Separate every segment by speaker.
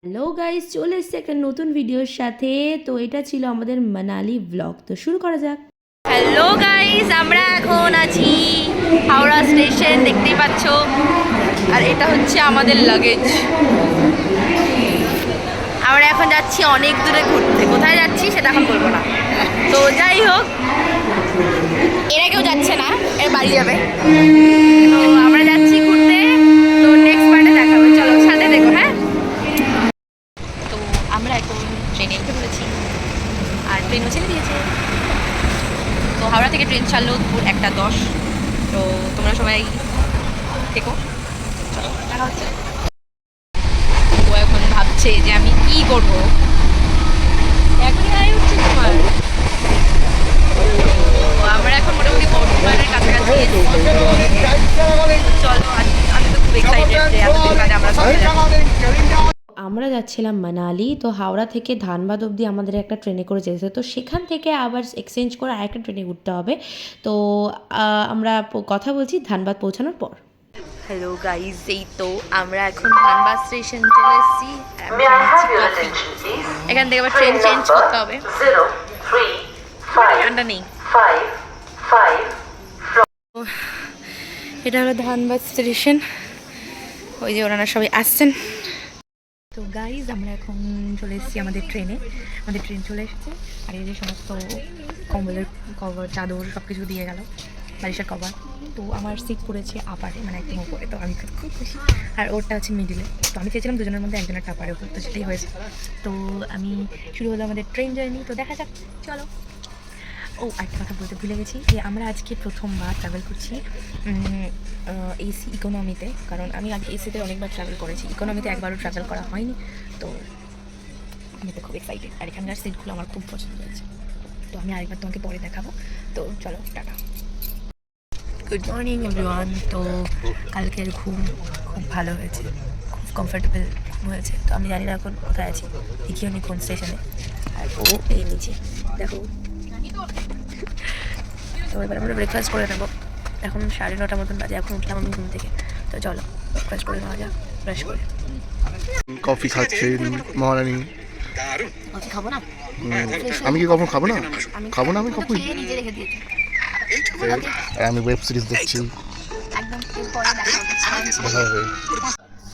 Speaker 1: Hello guys, চলে এসেছে একটা নতুন ভিডিওর সাথে। তো এটা ছিল আমাদের মানালি ব্লগ। তো শুরু করা যাক।
Speaker 2: হ্যালো গাইস, আমরা এখন আছি হাওড়া স্টেশন, দেখতেই পাচ্ছ। আর এটা হচ্ছে আমাদের লাগেজ। আমরা এখন যাচ্ছি অনেক দূরে ঘুরতে। কোথায় যাচ্ছি সেটা এখন বলবো না। তো যাই হোক, এরা কেউ যাচ্ছে না, এর বাড়ি যাবে। তো আমরা যাচ্ছি ঘুরতে। তো নেক্সট পার্টে দেখাবো, চলো সাথে দেখো। হ্যাঁ, তো আমরা এখন ট্রেনে উঠে পড়েছি আর ট্রেনও ছেড়ে দিয়েছে। তো হাওড়া থেকে ট্রেন ছাড়লো দুপুর 1:10। তো তোমরা সবাই দেখো, চলো দেখা হচ্ছে। ও এখন ভাবছে যে আমি কি করবো, এখনই আয় উঠছে তোমার। তো আমরা এখন মোটামুটি বর্ধমানের কাছাকাছি এসেছি। চলো, আমি তো খুব এক্সাইটেড যে এতদিন বাদে আমরা সবাই যাচ্ছি।
Speaker 1: আমরা যাচ্ছিলাম মানালি। তো হাওড়া থেকে ধানবাদ অবধি আমাদের একটা ট্রেনে করে যেতে হতো। তো সেখান থেকে আবার এক্সচেঞ্জ করে আরেকটা ট্রেনে উঠতে হবে। তো আমরা কথা বলছি ধানবাদ পৌঁছানোর পর।
Speaker 2: হ্যালো গাইজ, এই তো আমরা এখন ধানবাদ স্টেশন চলে এসেছি। এখান থেকে আবার ট্রেন চেঞ্জ করতে হবে, ঠান্ডা নেই। এটা হলো ধানবাদ স্টেশন। ওই যে ওনারা সবাই আসছেন। তো গাইজ, আমরা এখন চলে এসেছি আমাদের ট্রেনে। আমাদের ট্রেন চলে এসেছে। আর এই যে সমস্ত কম্বলের কভার, চাদর সব কিছু দিয়ে গেল, বালিশের কভার। তো আমার সিট পড়েছে আপারে, মানে একদম উপরে। তো আমি খুব খুশি। আর ওরটা আছে মিডিলে। তো আমি চেয়েছিলাম দুজনের মধ্যে একজনের টাপারে উপর, তো সেটাই হয়েছে। তো আমি শুরু হলো আমাদের ট্রেন জার্নি। তো দেখা যাক, চলো। ও, একটা কথা বলতে ভুলে গেছি যে আমরা আজকে প্রথমবার ট্রাভেল করছি এসি ইকোনমিতে। কারণ আমি আগে এসিতে অনেকবার ট্রাভেল করেছি, ইকোনমিতে একবারও ট্রাভেল করা হয়নি। তো আমি তো খুব এক্সাইটেড। আর এখানকার সিটগুলো আমার খুব পছন্দ হয়েছে। তো আমি আরেকবার তোমাকে পরে দেখাবো। তো চলো, টাটা। Good morning everyone. তো কালকের ঘুম খুব ভালো হয়েছে, খুব কমফোর্টেবল ঘুম হয়েছে। তো আমি জানি না এখন কোথায় আছি, দেখিও নি কোন স্টেশনে। আর ও এই নিচে দেখো। তো এবার আমরা ব্রেকফাস্ট করে নেবো। এখন 9:30 মতন বাজে, এখন উঠলাম আমি ঘুম থেকে। তো চলো ব্রেকফাস্ট করে নেওয়া যাক, ব্রাশ করে।
Speaker 3: কফি খাচ্ছেন মহারানী।
Speaker 2: কফি খাবো না,
Speaker 3: আমি কি কখন খাবো না? খাবো না আমি কখন?
Speaker 2: নিজে রেখে দিয়েছি
Speaker 3: আমি ওয়েব সিরিজ দেখছি।
Speaker 2: একদম। এরপরে
Speaker 3: দেখা হবে।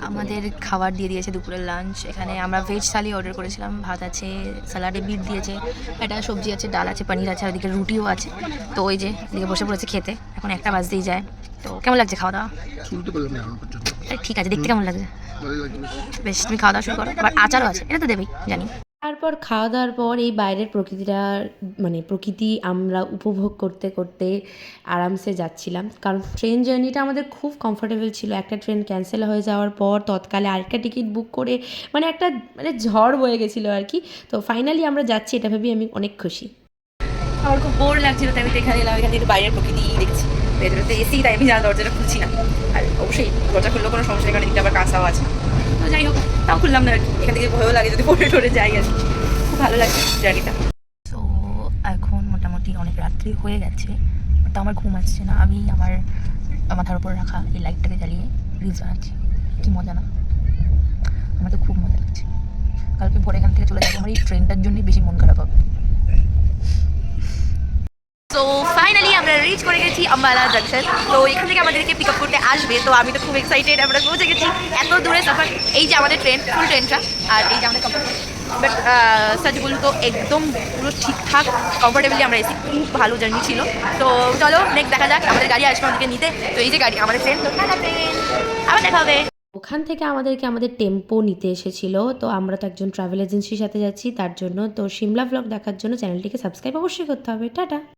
Speaker 2: আমাদের খাবার দিয়ে দিয়েছে, দুপুরের লাঞ্চ। এখানে আমরা ভেজ থালি অর্ডার করেছিলাম। ভাত আছে, স্যালাডে বিট দিয়েছে, একটা সবজি আছে, ডাল আছে, পনির আছে, আর ওদিকে রুটিও আছে। তো ওই যে দিকে বসে পড়েছে খেতে। এখন 1টা বাজতেই যায়। তো কেমন লাগছে খাওয়া দাওয়া?
Speaker 3: শুরু তো করলাম না এখন পর্যন্ত।
Speaker 2: আরে ঠিক আছে, দেখতে কেমন লাগছে?
Speaker 3: ভালোই লাগছে বেশ।
Speaker 2: বেশ, তুমি খাওয়া দাওয়া শুরু করো। আবার আচারও আছে, এটা তো দেবেই জানি।
Speaker 1: তারপর খাওয়া দাওয়ার পর এই বাইরের প্রকৃতিটা, মানে প্রকৃতি আমরা উপভোগ করতে করতে আরামসে যাচ্ছিলাম। কারণ ট্রেন জার্নিটা আমাদের খুব কমফোর্টেবল ছিল। একটা ট্রেন ক্যান্সেল হয়ে যাওয়ার পর তৎকালে আরেকটা টিকিট বুক করে মানে একটা ঝড় বয়ে গেছিলো আর কি। তো ফাইনালি আমরা যাচ্ছি, এটা ভেবে আমি অনেক খুশি।
Speaker 2: আমার খুব বোর লাগছিল, তাই আমি তো এখানে এলাম। এখান থেকে বাইরের প্রকৃতি দেখছি। ভেতরে তো এসি, তাই আমি দরজাটা খুলছি না। আর অবশ্যই দরজা খুললেও কোনো সমস্যা নেই, কারণ এদিকে আবার কাঁচাও আছে। তো যাই হোক, তাও খুললাম না আর কি। এখান থেকে ভয়ও লাগে যদি পড়ে টরে যাই আর কি। খুব ভালো লাগছে জার্নিটা। তো এখন মোটামুটি অনেক রাত্রি হয়ে গেছে, তো আমার ঘুম আসছে না। আমি আমার মাথার উপর রাখা এই লাইটটাকে জ্বালিয়ে রিলস বানাচ্ছি। কি মজা না? আমার তো খুব মজা লাগছে। কালকে ভোরে এখান থেকে চলে যাবো। আমার এই ট্রেনটার জন্যই বেশি মন খারাপ হবে। তো ফাইনালি আমরা রিচ করে গেছি আম্বালা জাংশন। তো এখান থেকে আমাদেরকে পিক আপ করতে আসবে। তো আমি তো খুব এক্সাইটেড, আমরা পৌঁছে গেছি। এত দূরে সাফার। এই যে আমাদের ট্রেন, ফুল ট্রেনটা। আর এই যে আমাদের কমফোর্টেবল, বাট সচ বলতো একদম পুরো ঠিকঠাক কমফোর্টেবলি আমরা এসি। খুব ভালো জার্নি ছিল। তো চলো নেক্সট দেখা যাক, আমাদের গাড়ি আসবে আমাদেরকে নিতে। তো এই যে গাড়ি, আমাদের ট্রেন। তো ট্রেন আবার দেখা হবে।
Speaker 1: ওখান থেকে আমাদের টেম্পো নিতে এসেছিলো। তো আমরা তো একজন ট্রাভেল এজেন্সির সাথে যাচ্ছি তার জন্য। তো সিমলা ব্লগ দেখার জন্য চ্যানেলটিকে সাবস্ক্রাইব অবশ্যই করতে হবে। টাটা।